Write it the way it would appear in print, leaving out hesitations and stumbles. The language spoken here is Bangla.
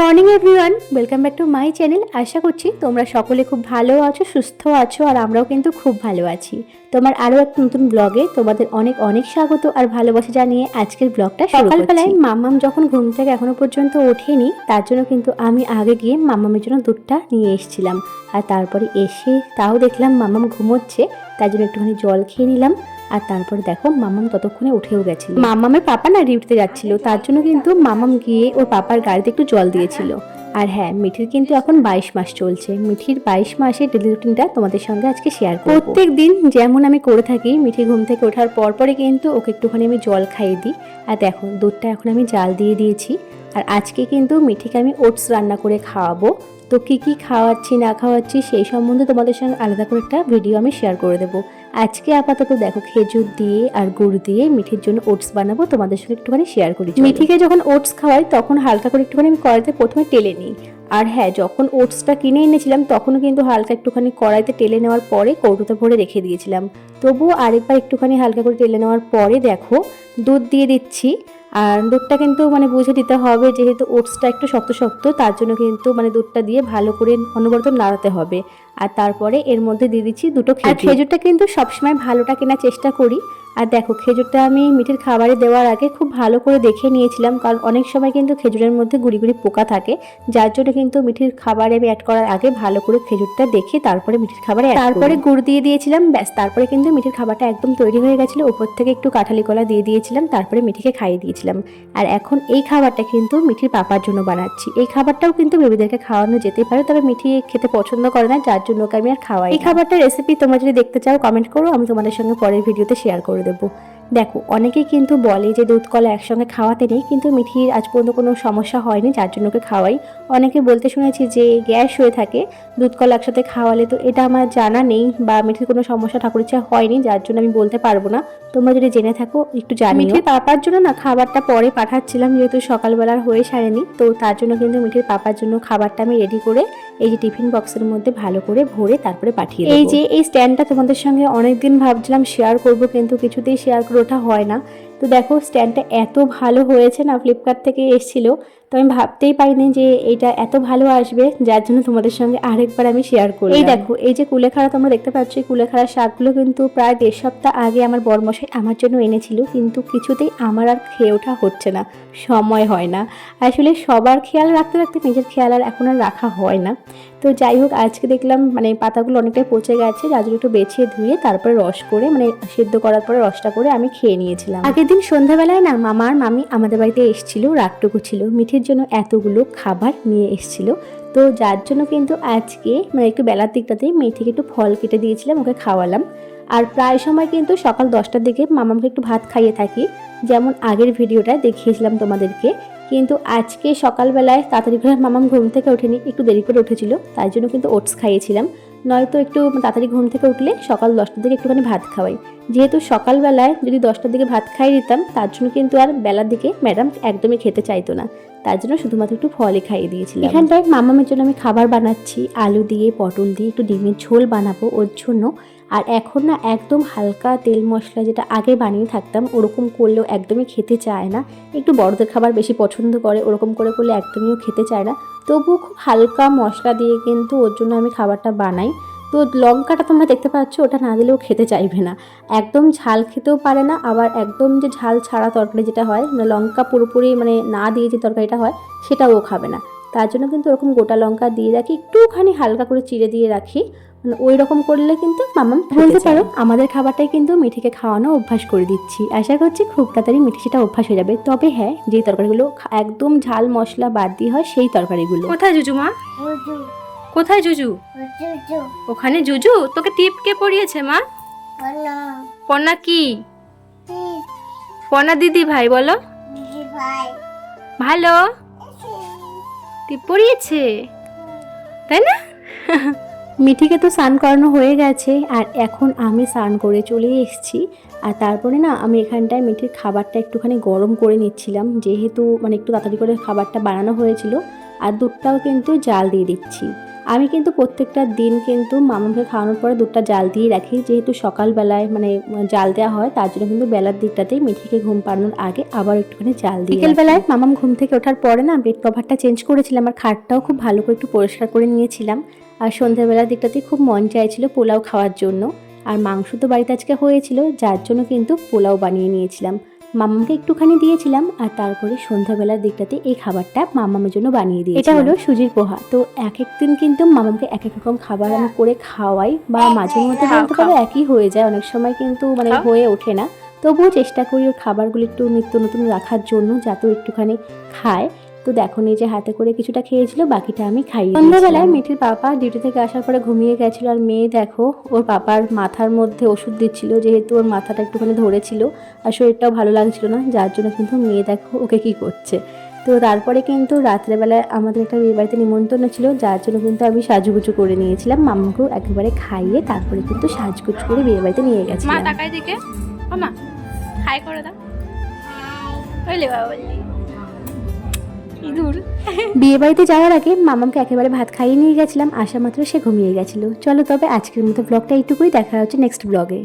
Morning everyone, welcome back to my channel. আশা করছি তোমরা সকলে খুব ভালো আছো, সুস্থ আছো, আর আমরাও কিন্তু খুব ভালো আছি। তোমার আরও একটা নতুন ব্লগে তোমাদের অনেক অনেক স্বাগত আর ভালোবাসা জানিয়ে আজকের ব্লগটা সকালবেলায় মাম্মাম যখন ঘুম থেকে এখনো পর্যন্ত ওঠেনি, তার জন্য কিন্তু আমি আগে গিয়ে মাম্মামের জন্য দুধটা নিয়ে এসেছিলাম। আর তারপরে এসে তাও দেখলাম মাম্মাম ঘুমোচ্ছে, তার জন্য একটুখানি জল খেয়ে নিলাম। আর তারপরে দেখো মাম্মাম ততক্ষণে উঠেও গেছিল। মাম্মামের পাপা না ডিউটিতে যাচ্ছিল, তার জন্য কিন্তু মাম্মাম গিয়ে ওর পাপার গাড়িতে একটু জল দিয়েছিল। আর হ্যাঁ, মিঠির কিন্তু এখন 22 মাস চলছে। মিঠির 22 মাসের ডেলি রুটিনটা তোমাদের সঙ্গে আজকে শেয়ার করব। প্রত্যেক দিন যেমন আমি করে থাকি, মিঠি ঘুম থেকে ওঠার পরপরই কিন্তু ওকে একটুখানি আমি জল খাইয়ে দিই। আর দেখো দুধটা এখন আমি জাল দিয়ে দিয়েছি। আর আজকে কিন্তু মিঠিকে আমি ওটস রান্না করে খাওয়াবো। তো কী কী খাওয়াচ্ছি না খাওয়াচ্ছি সেই সম্বন্ধে তোমাদের সঙ্গে আলাদা করে একটা ভিডিও আমি শেয়ার করে দেবো। আজকে আপাতত দেখো খেজুর দিয়ে আর গুড় দিয়ে মিঠির জন্য ওটস বানাবো, তোমাদের সঙ্গে একটুখানি শেয়ার করি। মিঠিকে যখন ওটস খাওয়াই তখন হালকা করে একটুখানি আমি কড়াইতে প্রথমে টেলে নিই। আর হ্যাঁ, যখন ওটসটা কিনে এনেছিলাম তখনও কিন্তু হালকা একটুখানি কড়াইতে টেলে নেওয়ার পরে কৌটোতে ভরে রেখে দিয়েছিলাম। তবুও আরেকবার একটুখানি হালকা করে টেলে নেওয়ার পরে দেখো দুধ দিয়ে দিচ্ছি। আর দুধটা কিন্তু বুঝে দিতে হবে, যেহেতু ওটসটা একটু শক্ত শক্ত, তার জন্য কিন্তু দুধটা দিয়ে ভালো করে অনবরত নাড়াতে হবে। আর তারপরে এর মধ্যে দিয়ে দিচ্ছি দুটো খেজুর। আর খেজুরটা কিন্তু সবসময় ভালোটা কেনার চেষ্টা করি। আর দেখো খেজুরটা আমি মিঠির খাবারে দেওয়ার আগে খুব ভালো করে দেখে নিয়েছিলাম, কারণ অনেক সময় কিন্তু খেজুরের মধ্যে গুড়ি গুড়ি পোকা থাকে, যার জন্য কিন্তু মিঠির খাবারে আমি অ্যাড করার আগে ভালো করে খেজুরটা দেখে তারপরে মিঠির খাবারে তারপরে গুড় দিয়ে দিয়েছিলাম। ব্যাস, তারপরে কিন্তু মিঠির খাবারটা একদম তৈরি হয়ে গেছিলো। উপর থেকে একটু কাঁঠালি কলা দিয়ে দিয়েছিলাম, তারপরে মিঠিকে খাইয়ে দিয়েছিলাম। আর এখন এই খাবারটা কিন্তু মিঠির পাপার জন্য বানাচ্ছি। এই খাবারটাও কিন্তু বেবিদেরকে খাওয়ানো যেতে পারে, তবে মিঠি খেতে পছন্দ করে না, যার জন্য ওকে আমি আর খাওয়াই। এই খাবারটার রেসিপি তোমরা যদি দেখতে চাও কমেন্ট করো, আমি তোমাদের সঙ্গে পরের ভিডিওতে শেয়ার করে দেবো। দেখো অনেকেই কিন্তু বলে যে দুধ কলা একসঙ্গে খাওয়াতে নেই, কিন্তু মিঠির আজ পর্যন্ত কোনো সমস্যা হয়নি, যার জন্য ওকে খাওয়াই। অনেকে বলতে শুনেছি যে গ্যাস হয়ে থাকে দুধ কলা একসাথে খাওয়ালে, তো এটা আমার জানা নেই বা মিঠির কোনো সমস্যা ঠাকুর ইচ্ছা হয়নি, যার জন্য আমি বলতে পারবো না। তোমরা যদি জেনে থাকো একটু জানিও। মিঠির পাপার জন্য না খাবারটা পরে পাঠাচ্ছিলাম, যেহেতু সকালবেলার হয়ে সারেনি, তো তার জন্য কিন্তু মিঠির পাপার জন্য খাবারটা আমি রেডি করে এই যে টিফিন বক্সের মধ্যে ভালো করে ভরে তারপরে পাঠিয়ে দেবো। এই যে এই স্ট্যান্ডটা তোমাদের সঙ্গে অনেকদিন ভাবছিলাম শেয়ার করব, কিন্তু কিছুতেই শেয়ার করে ওঠা হয় না। তো দেখো স্ট্যান্ডটা এত ভালো হয়েছে না, ফ্লিপকার্ট থেকে এসেছিলো, তো আমি ভাবতেই পারিনি যে এটা এত ভালো আসবে, যার জন্য তোমাদের সঙ্গে আরেকবার আমি শেয়ার করি। এই দেখো এই যে কুলেখাড়া তোমরা দেখতে পাচ্ছ, এই কুলেখাড়া শাকগুলো কিন্তু প্রায় 1.5 সপ্তাহ আগে আমার বরমশাই আমার জন্য এনেছিল, কিন্তু কিছুতেই আমার আর খেয়ে ওঠা হচ্ছে না, সময় হয় না। আসলে সবার খেয়াল রাখতে রাখতে নিজের খেয়াল আর এখন আর রাখা হয় না। তো যাই হোক, আজকে দেখলাম পাতাগুলো অনেকটাই পচে গেছে, যার জন্য একটু বেছে ধুয়ে তারপরে রস করে সেদ্ধ করার পরে রসটা করে আমি খেয়ে নিয়েছিলাম। আগের দিন সন্ধ্যাবেলায় না মামা আর মামি আমাদের বাড়িতে এসেছিল, রাতটুকু ছিল, মিঠির জন্য এতগুলো খাবার নিয়ে এসেছিল। তো যার জন্য কিন্তু আজকে একটু বেলার দিকটাতেই মিঠিকে একটু ফল কেটে দিয়েছিলাম, ওকে খাওয়ালাম। আর প্রায় সময় কিন্তু সকাল 10টার দিকে মামাকে একটু ভাত খাইয়ে থাকি, যেমন আগের ভিডিওটা দেখিয়েছিলাম তোমাদেরকে। কিন্তু আজকে সকালবেলায় তাড়াতাড়ি করে মামাম ঘুম থেকে ওঠেনি, একটু দেরি করে উঠেছিল, তাই জন্য কিন্তু ওটস খাইয়েছিলাম। নয়তো একটু তাড়াতাড়ি ঘুম থেকে উঠলে সকাল 10টার দিকে একটুখানি ভাত খাওয়াই। যেহেতু সকালবেলায় যদি 10টার দিকে ভাত খাইয়ে দিতাম, তার জন্য কিন্তু আর বেলার দিকে ম্যাডাম একদমই খেতে চাইতো না, তার জন্য শুধুমাত্র একটু ফলই খাইয়ে দিয়েছিলাম। এখানটায় মামামের জন্য আমি খাবার বানাচ্ছি, আলু দিয়ে পটল দিয়ে একটু ডিমের ঝোল বানাবো ওর জন্য। আর এখন না একদম হালকা তেল মশলা, যেটা আগে বানিয়ে থাকতাম ওরকম করলেও একদমই খেতে চায় না, একটু বড়দের খাবার বেশি পছন্দ করে, ওরকম করে করলে একদমইও খেতে চায় না। তবুও খুব হালকা মশলা দিয়ে কিন্তু ওর জন্য আমি খাবারটা বানাই। তো লঙ্কাটা তোমরা দেখতে পাচ্ছ, ওটা না দিলেও খেতে চাইবে না, একদম ঝাল খেতেও পারে না, আবার একদম যে ঝাল ছাড়া তরকারি যেটা হয়, লঙ্কা পুরোপুরি না দিয়ে যে তরকারিটা হয় সেটাও খাবে না। তার জন্য কিন্তু ওরকম গোটা লঙ্কা দিয়ে রাখি, একটুখানি হালকা করে চিড়ে দিয়ে রাখি, ওই রকম করলে কিন্তু মামাম বলতে পারো আমাদের খাবারটাই কিন্তু মিঠিকে খাওয়ানো অভ্যাস করে দিচ্ছি। আশা করছি খুব তাড়াতাড়ি মিঠি সেটা অভ্যাস হয়ে যাবে। তবে হ্যাঁ, যে তরকারিগুলো একদম ঝাল মশলা বাদ দিয়ে হয় সেই তরকারিগুলো। কোথায় জুজু মা? কোথায় জুজু? ওখানে জুজু। তোকে টিপ কে পড়িয়েছে মা? পনা কি? পনা দিদি ভাই বলো। ভালো টিপ পড়িয়েছে, তাই না? মিঠিকে তো স্নান করানো হয়ে গেছে, আর এখন আমি স্নান করে চলে এসেছি। আর তারপরে না আমি এখানটায় মিঠির খাবারটা একটুখানি গরম করে নিচ্ছিলাম, যেহেতু একটু তাড়াতাড়ি করে খাবারটা বানানো হয়েছিল। আর দুধটাও কিন্তু জাল দিয়ে দিচ্ছি। আমি কিন্তু প্রত্যেকটা দিন কিন্তু মামামকে খাওয়ানোর পরে দুধটা জাল দিয়ে রাখি, যেহেতু সকালবেলায় মানে জাল দেওয়া হয়, তার জন্য কিন্তু বেলার দিকটাতেই মিঠিকে ঘুম পাড়ানোর আগে আবার একটুখানি জাল দিই। বিকেলবেলায় মামাম ঘুম থেকে ওঠার পরে না বেড কভারটা চেঞ্জ করেছিলাম, আর খাটটাও খুব ভালো করে একটু পরিষ্কার করে নিয়েছিলাম। আর সন্ধ্যাবেলার দিকটাতে খুব মন চাইছিল পোলাও খাওয়ার জন্য, আর মাংস তো বাড়িতে আজকে হয়েছিল, যার জন্য কিন্তু পোলাও বানিয়ে নিয়েছিলাম। মামামকে একটুখানি দিয়েছিলাম, আর তারপরে সন্ধ্যাবেলার দিকটাতে এই খাবারটা মামামের জন্য বানিয়ে দিই। এটা হলো সুজির পোহা। তো এক এক দিন কিন্তু মামামকে এক এক রকম খাবার আমি করে খাওয়াই, বা মাঝে মধ্যে বলতে পারো একই হয়ে যায়, অনেক সময় কিন্তু মানে হয়ে ওঠে না। তবুও চেষ্টা করি ওর খাবারগুলো একটু নিত্য নতুন রাখার জন্য, যাতে একটুখানি খায়। তো দেখো নিজে হাতে করে কিছুটা খেয়েছিল, বাকিটা আমি খাইয়ে দিয়েছিলাম। সন্ধ্যাবেলায় মিঠির পাপা ডিউটি থেকে আসার পরে ঘুমিয়ে গেছিল, আর মেয়ে দেখো ওর পাপার মাথার মধ্যে ওষুধ দিচ্ছিল, যেহেতু ওর মাথাটা একটুখানি ধরেছিল আর শরীরটাও ভালো লাগছিল না, যার জন্য কিন্তু মেয়ে দেখো ওকে কি করছে। তো তারপরে কিন্তু রাত্রেবেলায় আমাদের একটা বিয়ে বাড়িতে নিমন্ত্রণ ছিল, যার জন্য কিন্তু আমি সাজুগুজু করে নিয়েছিলাম। মামাকেও একেবারে খাইয়ে তারপরে কিন্তু সাজগুজ করে বিয়ে বাড়িতে নিয়ে গেছিলাম। মা তাকাই দিকে, মামা হাই করে দাও। বলি বাবা বলি বিয়ে বাড়িতে যাওয়ার আগে মামামকে একেবারে ভাত খাইয়ে নিয়ে গেছিলাম, আসা মাত্র সে ঘুমিয়ে গেছিল। চলো তবে আজকের মতো ব্লগটা এইটুকুই, দেখা হচ্ছে নেক্সট ব্লগে।